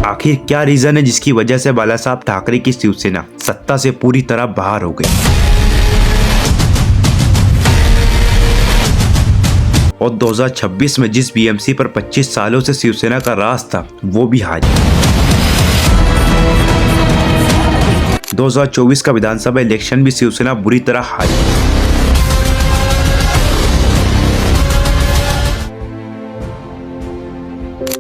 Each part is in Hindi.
आखिर क्या रीजन है जिसकी वजह से बालासाहब ठाकरे की शिवसेना सत्ता से पूरी तरह बाहर हो गई और 2026 में जिस बीएमसी पर 25 सालों से शिवसेना का राज था वो भी हारी। 2024 का विधानसभा इलेक्शन भी शिवसेना बुरी तरह हारी।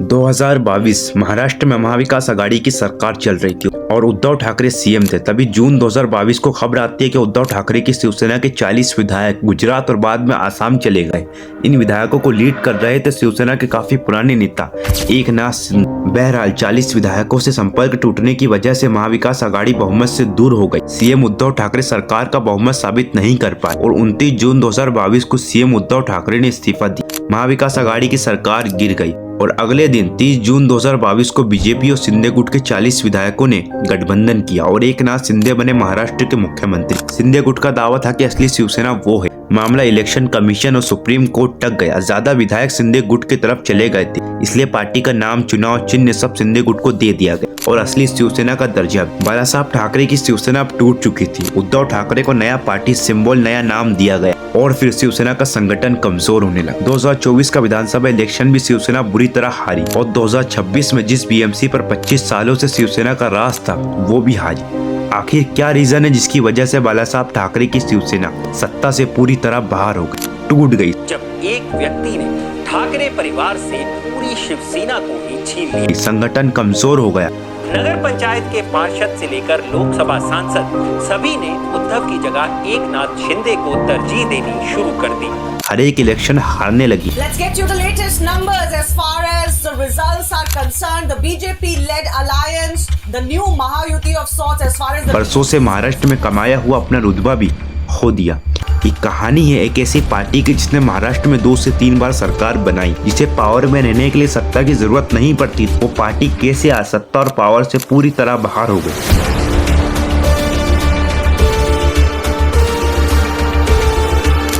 दो 2022 महाराष्ट्र में महाविकास आघाड़ी की सरकार चल रही थी और उद्धव ठाकरे सीएम थे। तभी जून 2022 को खबर आती है कि उद्धव ठाकरे की शिवसेना के 40 विधायक गुजरात और बाद में आसाम चले गए। इन विधायकों को लीड कर रहे थे शिवसेना के काफी पुराने नेता एकनाथ शिंदे। बहरहाल 40 विधायकों से संपर्क टूटने की वजह से महाविकास आघाड़ी बहुमत से दूर हो गई। सीएम उद्धव ठाकरे सरकार का बहुमत साबित नहीं कर पाए और 29 जून 2022 को सीएम उद्धव ठाकरे ने इस्तीफा दिया। महाविकास आघाड़ी की सरकार गिर गई और अगले दिन 30 जून 2022 को बीजेपी और शिंदे गुट के 40 विधायकों ने गठबंधन किया और एकनाथ शिंदे बने महाराष्ट्र के मुख्यमंत्री। शिंदे गुट का दावा था कि असली शिवसेना वो है। मामला इलेक्शन कमीशन और सुप्रीम कोर्ट तक गया। ज्यादा विधायक शिंदे गुट की तरफ चले गए थे, इसलिए पार्टी का नाम, चुनाव चिन्ह सब शिंदे गुट को दे दिया गया और असली शिवसेना का दर्जा। बालासाहब ठाकरे की शिवसेना अब टूट चुकी थी। उद्धव ठाकरे को नया पार्टी सिंबल, नया नाम दिया गया और फिर शिवसेना का संगठन कमजोर होने लगा। 2024 का विधानसभा इलेक्शन भी शिवसेना बुरी तरह हारी और 2026 में जिस बीएमसी पर 25 सालों से शिवसेना का राज था वो भी हारी। आखिर क्या रीजन है जिसकी वजह से बालासाहब ठाकरे की शिवसेना सत्ता से पूरी तरह बाहर हो गई, टूट गई? जब एक व्यक्ति ने ठाकरे परिवार से पूरी शिवसेना को ही छीन लिया, संगठन कमजोर हो गया। नगर पंचायत के पार्षद से लेकर लोकसभा सांसद सभी ने उद्धव की जगह एकनाथ शिंदे को तरजीह देनी शुरू कर दी। हर एक इलेक्शन हारने लगी। Let's get you the latest numbers as far as the results are concerned. The BJP-led alliance, the new Mahayuti of sorts, as far as the बरसों से महाराष्ट्र में कमाया हुआ अपना रुतबा भी खो दिया। ये कहानी है एक ऐसी पार्टी की जिसने महाराष्ट्र में 2 से 3 बार सरकार बनाई, जिसे पावर में रहने के लिए सत्ता की जरूरत नहीं पड़ती। वो पार्टी कैसे आज सत्ता और पावर से पूरी तरह बाहर हो गई।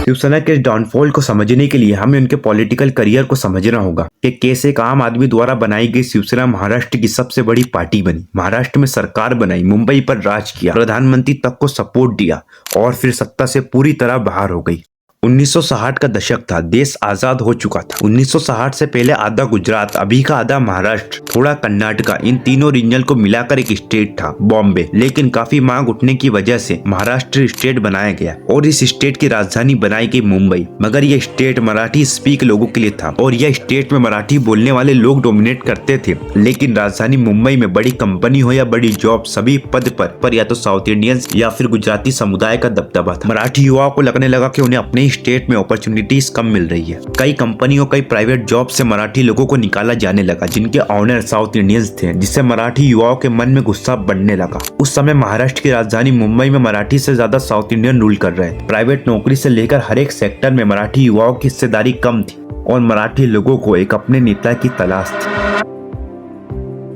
शिवसेना के डाउनफॉल को समझने के लिए हमें उनके पॉलिटिकल करियर को समझना होगा कि कैसे एक आम आदमी द्वारा बनाई गई शिवसेना महाराष्ट्र की सबसे बड़ी पार्टी बनी, महाराष्ट्र में सरकार बनाई, मुंबई पर राज किया, प्रधानमंत्री तक को सपोर्ट दिया और फिर सत्ता से पूरी तरह बाहर हो गई। 1960 का दशक था, देश आजाद हो चुका था। 1960 से पहले आधा गुजरात, अभी का आधा महाराष्ट्र, थोड़ा कर्नाटका, इन तीनों रीजन को मिलाकर एक स्टेट था बॉम्बे। लेकिन काफी मांग उठने की वजह से महाराष्ट्र स्टेट बनाया गया और इस स्टेट की राजधानी बनाई गई मुंबई। मगर यह स्टेट मराठी स्पीक लोगों के लिए था और यह स्टेट में मराठी बोलने वाले लोग डोमिनेट करते थे। लेकिन राजधानी मुंबई में बड़ी कंपनी हो या बड़ी जॉब, सभी पद पर या तो साउथ इंडियंस या फिर गुजराती समुदाय का दबदबा था। मराठी युवाओं को लगने लगा कि उन्हें अपने स्टेट में अपॉर्चुनिटीज कम मिल रही है। कई कंपनियों, कई प्राइवेट जॉब से मराठी लोगों को निकाला जाने लगा जिनके ऑनर साउथ इंडियंस थे, जिससे मराठी युवाओं के मन में गुस्सा बढ़ने लगा। उस समय महाराष्ट्र की राजधानी मुंबई में मराठी से ज्यादा साउथ इंडियन रूल कर रहे थे। प्राइवेट नौकरी से लेकर हर एक सेक्टर में मराठी युवाओं की हिस्सेदारी कम थी और मराठी लोगों को एक अपने नेता की तलाश थी।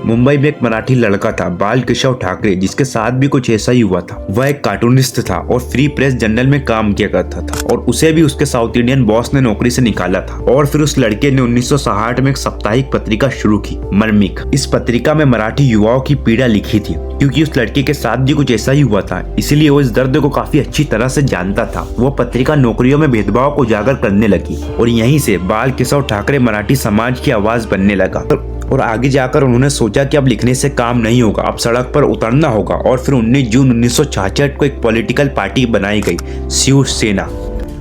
मुंबई में एक मराठी लड़का था, बाल केशव ठाकरे, जिसके साथ भी कुछ ऐसा ही हुआ था। वह एक कार्टूनिस्ट था और फ्री प्रेस जर्नल में काम किया करता था और उसे भी उसके साउथ इंडियन बॉस ने नौकरी से निकाला था। और फिर उस लड़के ने 1960 में एक साप्ताहिक पत्रिका शुरू की, मर्मिक। इस पत्रिका में मराठी युवाओं की पीड़ा लिखी थी। क्योंकि उस लड़के के साथ भी कुछ ऐसा ही हुआ था, इसलिए वो इस दर्द को काफी अच्छी तरह से जानता था। वो पत्रिका नौकरियों में भेदभाव को उजागर करने लगी और यहीं से बाल केशव ठाकरे मराठी समाज की आवाज बनने लगा। और आगे जाकर उन्होंने सोचा कि अब लिखने से काम नहीं होगा, अब सड़क पर उतरना होगा। और फिर 19 जून 1966 को एक पॉलिटिकल पार्टी बनाई गई, शिवसेना।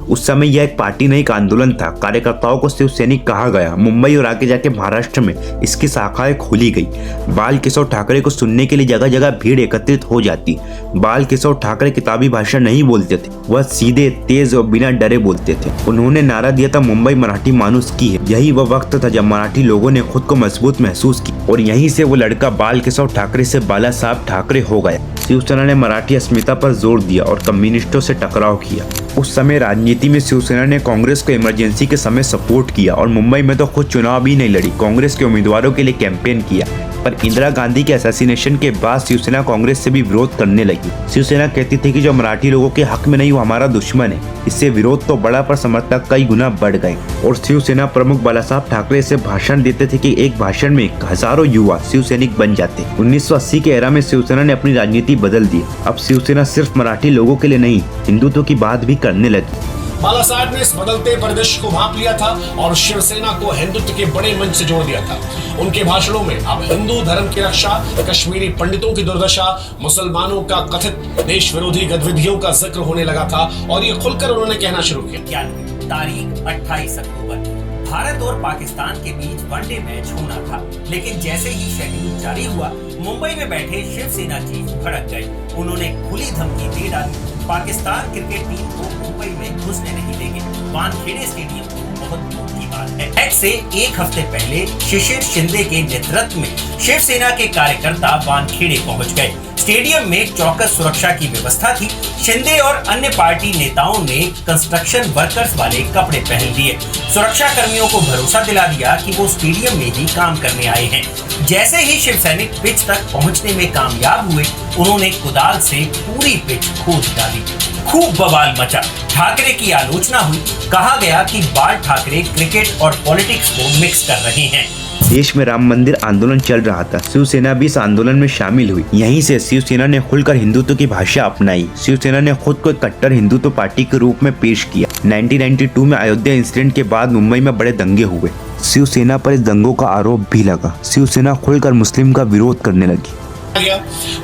उस समय यह एक पार्टी नहीं, एक आंदोलन था। कार्यकर्ताओं को शिव सैनिक कहा गया। मुंबई और आगे जाके महाराष्ट्र में इसकी शाखाएं खोली गई। बाल केशव ठाकरे को सुनने के लिए जगह जगह भीड़ एकत्रित हो जाती। बाल केशव ठाकरे किताबी भाषा नहीं बोलते थे, वह सीधे, तेज और बिना डरे बोलते थे। उन्होंने नारा दिया था, मुंबई मराठी मानुस की है। यही वह वक्त था जब मराठी लोगों ने खुद को मजबूत महसूस की और यहीं से वो लड़का बाल केशव ठाकरे से बालासाहब ठाकरे हो गया। शिवसेना ने मराठी अस्मिता पर जोर दिया और कम्युनिस्टों से टकराव किया। उस समय राजनीति में शिवसेना ने कांग्रेस को इमरजेंसी के समय सपोर्ट किया और मुंबई में तो खुद चुनाव भी नहीं लड़ी, कांग्रेस के उम्मीदवारों के लिए कैंपेन किया। पर इंदिरा गांधी के असैसिनेशन के बाद शिवसेना कांग्रेस से भी विरोध करने लगी। शिवसेना कहती थी कि जो मराठी लोगों के हक में नहीं वो हमारा दुश्मन है। इससे विरोध तो बढ़ा पर समर्थक कई गुना बढ़ गए और शिवसेना प्रमुख बालासाहेब ठाकरे से भाषण देते थे कि एक भाषण में हजारों युवा शिवसैनिक बन जाते। 1980 के एरा में शिवसेना ने अपनी राजनीति बदल दी। अब शिवसेना सिर्फ मराठी लोगों के लिए नहीं, हिंदुत्व की बात भी करने लगी। बाला साहब ने इस बदलते परिदृश्य को भांप लिया था और शिवसेना को हिंदुत्व के बड़े मंच से जोड़ दिया था। उनके भाषणों में अब हिंदू धर्म की रक्षा, कश्मीरी पंडितों की दुर्दशा, मुसलमानों का कथित देश विरोधी गतिविधियों का जिक्र होने लगा था और ये खुलकर उन्होंने कहना शुरू किया। तारीख 28 अक्टूबर। भारत और पाकिस्तान के बीच वनडे मैच होना था, लेकिन जैसे ही शेड्यूल जारी हुआ, मुंबई में बैठे शिवसेना चीफ भड़क गए। उन्होंने खुली धमकी दे डाली, पाकिस्तान क्रिकेट टीम को मुंबई में घुसने नहीं देंगे। वानखेड़े स्टेडियम बहुत दूर की बात है। मैच से एक हफ्ते पहले शिशिर शिंदे के नेतृत्व में शिवसेना के कार्यकर्ता वानखेड़े पहुंच गए। स्टेडियम में चौकस सुरक्षा की व्यवस्था थी। शिंदे और अन्य पार्टी नेताओं ने कंस्ट्रक्शन वर्कर्स वाले कपड़े पहन लिए। सुरक्षा कर्मियों को भरोसा दिला दिया कि वो स्टेडियम में ही काम करने आए हैं। जैसे ही शिव सैनिक पिच तक पहुंचने में कामयाब हुए, उन्होंने कुदाल से पूरी पिच खोद डाली। खूब बवाल मचा। ठाकरे की आलोचना हुई। कहा गया कि बाल ठाकरे क्रिकेट और पॉलिटिक्स को मिक्स कर रहे हैं। देश में राम मंदिर आंदोलन चल रहा था। शिवसेना भी इस आंदोलन में शामिल हुई। यहीं से शिवसेना ने खुलकर हिंदुत्व की भाषा अपनाई। शिवसेना ने खुद को एक कट्टर हिंदुत्व पार्टी के रूप में पेश किया। 1992 में अयोध्या इंसिडेंट के बाद मुंबई में बड़े दंगे हुए। शिवसेना पर इस दंगों का आरोप भी लगा। शिवसेना खुलकर मुस्लिम का विरोध करने लगी।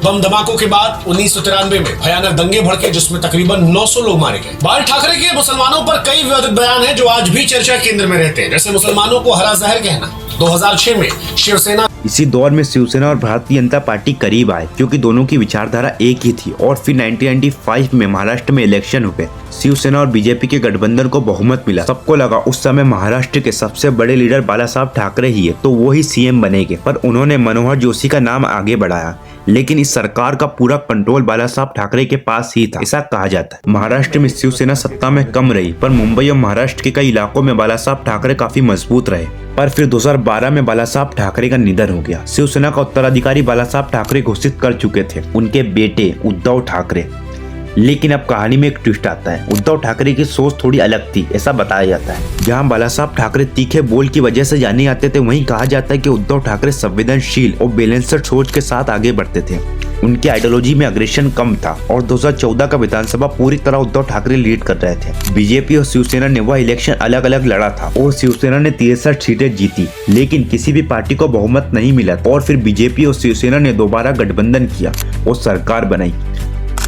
बम धमाकों के बाद 1993 में भयानक दंगे भड़के जिसमें तकरीबन 900 लोग मारे गए। बाल ठाकरे के मुसलमानों पर कई विवादित बयान हैं जो आज भी चर्चा केंद्र में रहते हैं, जैसे मुसलमानों को हरा जहर कहना। 2006 में शिवसेना इसी दौर में शिवसेना और भारतीय जनता पार्टी करीब आए क्योंकि दोनों की विचारधारा एक ही थी। और फिर 1995 में महाराष्ट्र में इलेक्शन हुए। शिवसेना और बीजेपी के गठबंधन को बहुमत मिला। सबको लगा उस समय महाराष्ट्र के सबसे बड़े लीडर बालासाहेब ठाकरे ही है तो वो ही सीएम बनेंगे, पर उन्होंने मनोहर जोशी का नाम आगे बढ़ाया। लेकिन इस सरकार का पूरा कंट्रोल बालासाहेब ठाकरे के पास ही था, ऐसा कहा जाता है। महाराष्ट्र में शिवसेना सत्ता में कम रही, पर मुंबई और महाराष्ट्र के कई इलाकों में बालासाहेब ठाकरे काफी मजबूत रहे। पर फिर 2012 में बालासाहेब ठाकरे का निधन हो गया। शिवसेना का उत्तराधिकारी बालासाहेब ठाकरे घोषित कर चुके थे, उनके बेटे उद्धव ठाकरे। लेकिन अब कहानी में एक ट्विस्ट आता है। उद्धव ठाकरे की सोच थोड़ी अलग थी, ऐसा बताया जाता है। जहां बालासाहेब ठाकरे तीखे बोल की वजह से जाने जाते थे, वहीं कहा जाता है कि उद्धव ठाकरे संवेदनशील और बैलेंस्ड सोच के साथ आगे बढ़ते थे। उनकी आइडियोलॉजी में अग्रेशन कम था और 2014 का विधानसभा पूरी तरह उद्धव ठाकरे लीड कर रहे थे। बीजेपी और शिवसेना ने वह इलेक्शन अलग अलग लड़ा था और शिवसेना ने 63 सीटें जीती, लेकिन किसी भी पार्टी को बहुमत नहीं मिला। और फिर बीजेपी और शिवसेना ने दोबारा गठबंधन किया और सरकार बनाई।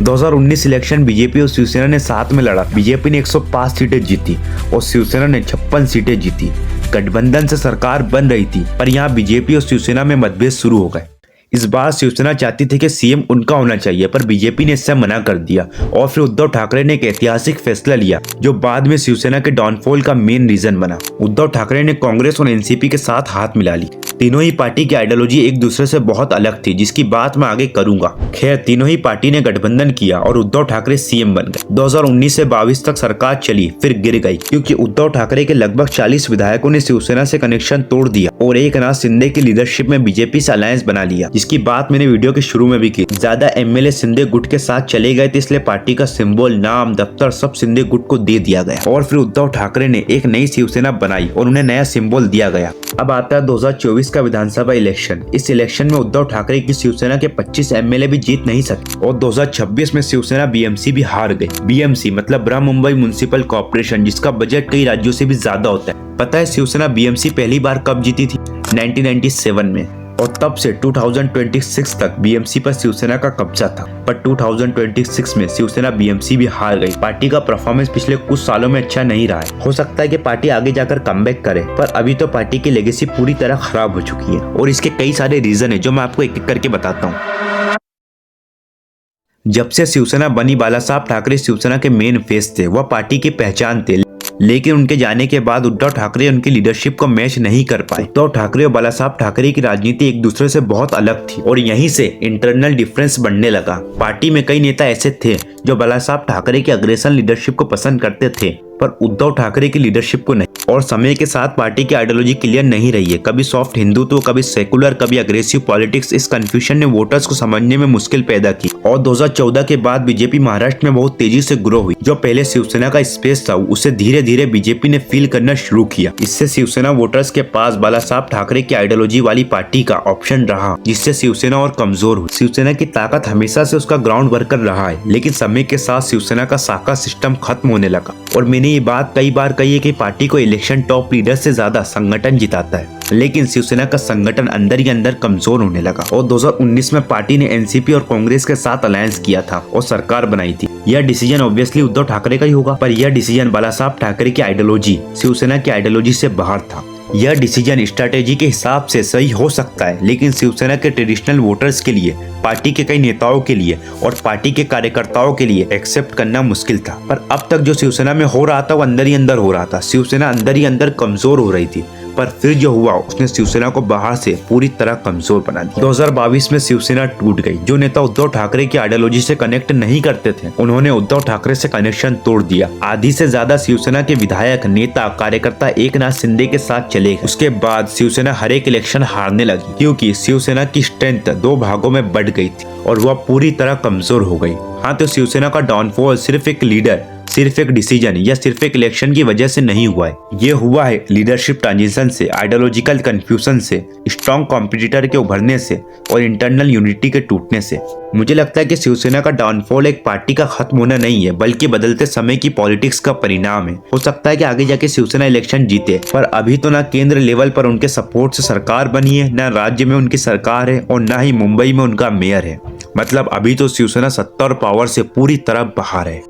2019 इलेक्शन बीजेपी और शिवसेना ने साथ में लड़ा। बीजेपी ने 105 सीटें जीती और शिवसेना ने 56 सीटें जीती। गठबंधन से सरकार बन रही थी, पर यहाँ बीजेपी और शिवसेना में मतभेद शुरू हो गए। इस बार शिवसेना चाहती थी कि सीएम उनका होना चाहिए, पर बीजेपी ने इससे मना कर दिया। और फिर उद्धव ठाकरे ने एक ऐतिहासिक फैसला लिया जो बाद में शिवसेना के डाउनफॉल का मेन रीजन बना। उद्धव ठाकरे ने कांग्रेस और एनसीपी के साथ हाथ मिला ली। तीनों ही पार्टी की आइडियोलॉजी एक दूसरे से बहुत अलग थी, जिसकी बात मैं आगे करूंगा। खैर, तीनों ही पार्टी ने गठबंधन किया और उद्धव ठाकरे सीएम बन गए। 2019 से 22 तक सरकार चली, फिर गिर गई क्योंकि उद्धव ठाकरे के लगभग 40 विधायकों ने शिवसेना से कनेक्शन तोड़ दिया और एकनाथ शिंदे की लीडरशिप में बीजेपी से अलायंस बना लिया, जिसकी बात मैंने वीडियो के शुरू में भी की। ज्यादा एमएलए शिंदे गुट के साथ चले गए थे, इसलिए पार्टी का सिंबल, नाम, दफ्तर सब शिंदे गुट को दे दिया गया। और फिर उद्धव ठाकरे ने एक नई शिवसेना बनाई और उन्हें नया सिंबल दिया गया। अब आता है 2024 का विधानसभा इलेक्शन। इस इलेक्शन में उद्धव ठाकरे की शिवसेना के 25 एमएलए भी जीत नहीं सके और 2026 में शिवसेना बीएमसी भी हार गई। बीएमसी मतलब बृहन मुंबई म्युनिसिपल कॉर्पोरेशन, जिसका बजट कई राज्यों से भी ज्यादा होता है। पता है शिवसेना बीएमसी पहली बार कब जीती थी? 1997 में। और तब से 2026 तक बीएमसी पर शिवसेना का कब्जा था। पर 2026 में शिवसेना बीएमसी भी हार गई। पार्टी का परफॉर्मेंस पिछले कुछ सालों में अच्छा नहीं रहा है। हो सकता है कि पार्टी आगे जाकर कमबैक करे, पर अभी तो पार्टी की लेगेसी पूरी तरह खराब हो चुकी है और इसके कई सारे रीजन है जो मैं आपको एक एक करके बताता हूँ। जब से शिवसेना बनी, बालासाहेब ठाकरे शिवसेना के मेन फेस थे, वह पार्टी की पहचान थे। लेकिन उनके जाने के बाद उद्धव ठाकरे उनकी लीडरशिप को मैच नहीं कर पाए। उद्धव ठाकरे और बालासाहेब ठाकरे की राजनीति एक दूसरे से बहुत अलग थी और यहीं से इंटरनल डिफरेंस बढ़ने लगा। पार्टी में कई नेता ऐसे थे जो बालासाहेब ठाकरे की अग्रेसन लीडरशिप को पसंद करते थे, पर उद्धव ठाकरे की लीडरशिप को नहीं। और समय के साथ पार्टी की आइडियोलॉजी क्लियर नहीं रही है, कभी सॉफ्ट हिंदुत्व, कभी सेकुलर, कभी अग्रेसिव पॉलिटिक्स। इस कंफ्यूजन ने वोटर्स को समझने में मुश्किल पैदा की और 2014 के बाद बीजेपी महाराष्ट्र में बहुत तेजी से ग्रो हुई। जो पहले शिवसेना का स्पेस था उसे धीरे धीरे बीजेपी ने फील करना शुरू किया। इससे शिवसेना वोटर्स के पास बालासाहेब ठाकरे की आइडियोलॉजी वाली पार्टी का ऑप्शन रहा, जिससे शिवसेना और कमजोर हुई। शिवसेना की ताकत हमेशा से उसका ग्राउंड वर्कर रहा है, लेकिन समय के साथ शिवसेना का शाखा सिस्टम खत्म होने लगा। और मैंने ये बात कई बार कही है कि पार्टी को इलेक्शन टॉप लीडर से ज्यादा संगठन जिताता है, लेकिन शिवसेना का संगठन अंदर ही अंदर कमजोर होने लगा। और 2019 में पार्टी ने एनसीपी और कांग्रेस के साथ अलायंस किया था और सरकार बनाई थी। यह डिसीजन ऑब्वियसली उद्धव ठाकरे का ही होगा, पर यह डिसीजन बालासाहेब ठाकरे की आइडियोलॉजी शिवसेना की आइडियोलॉजी से बाहर था। यह डिसीजन स्ट्रैटेजी के हिसाब से सही हो सकता है, लेकिन शिवसेना के ट्रेडिशनल वोटर्स के लिए, पार्टी के कई नेताओं के लिए और पार्टी के कार्यकर्ताओं के लिए एक्सेप्ट करना मुश्किल था। पर अब तक जो शिवसेना में हो रहा था वो अंदर ही अंदर हो रहा था। शिवसेना अंदर ही अंदर कमजोर हो रही थी, पर फिर जो हुआ उसने शिवसेना को बाहर से पूरी तरह कमजोर बना दिया। 2022 में शिवसेना टूट गई। जो नेता उद्धव ठाकरे की आइडियोलॉजी से कनेक्ट नहीं करते थे, उन्होंने उद्धव ठाकरे से कनेक्शन तोड़ दिया। आधी से ज्यादा शिवसेना के विधायक, नेता, कार्यकर्ता एकनाथ शिंदे के साथ चले गए। उसके बाद शिवसेना हर एक इलेक्शन हारने लगी, क्योंकि शिवसेना की स्ट्रेंथ 2 भागों में बढ़ गई थी और वह पूरी तरह कमजोर हो गई। हाँ, तो शिवसेना का डाउनफॉल सिर्फ एक लीडर, सिर्फ एक डिसीजन या सिर्फ एक इलेक्शन की वजह से नहीं हुआ है। ये हुआ है लीडरशिप ट्रांजिशन से, आइडियोलॉजिकल कंफ्यूजन से, स्ट्रॉन्ग कॉम्पिटिटर के उभरने से और इंटरनल यूनिटी के टूटने से। मुझे लगता है कि शिवसेना का डाउनफॉल एक पार्टी का खत्म होना नहीं है, बल्कि बदलते समय की पॉलिटिक्स का परिणाम है। हो सकता है कि आगे जाके शिवसेना इलेक्शन जीते, पर अभी तो ना केंद्र लेवल पर उनके सपोर्ट से सरकार बनी है, ना राज्य में उनकी सरकार है और ना ही मुंबई में उनका मेयर है। मतलब अभी तो शिवसेना सत्ता और पावर से पूरी तरह बाहर है।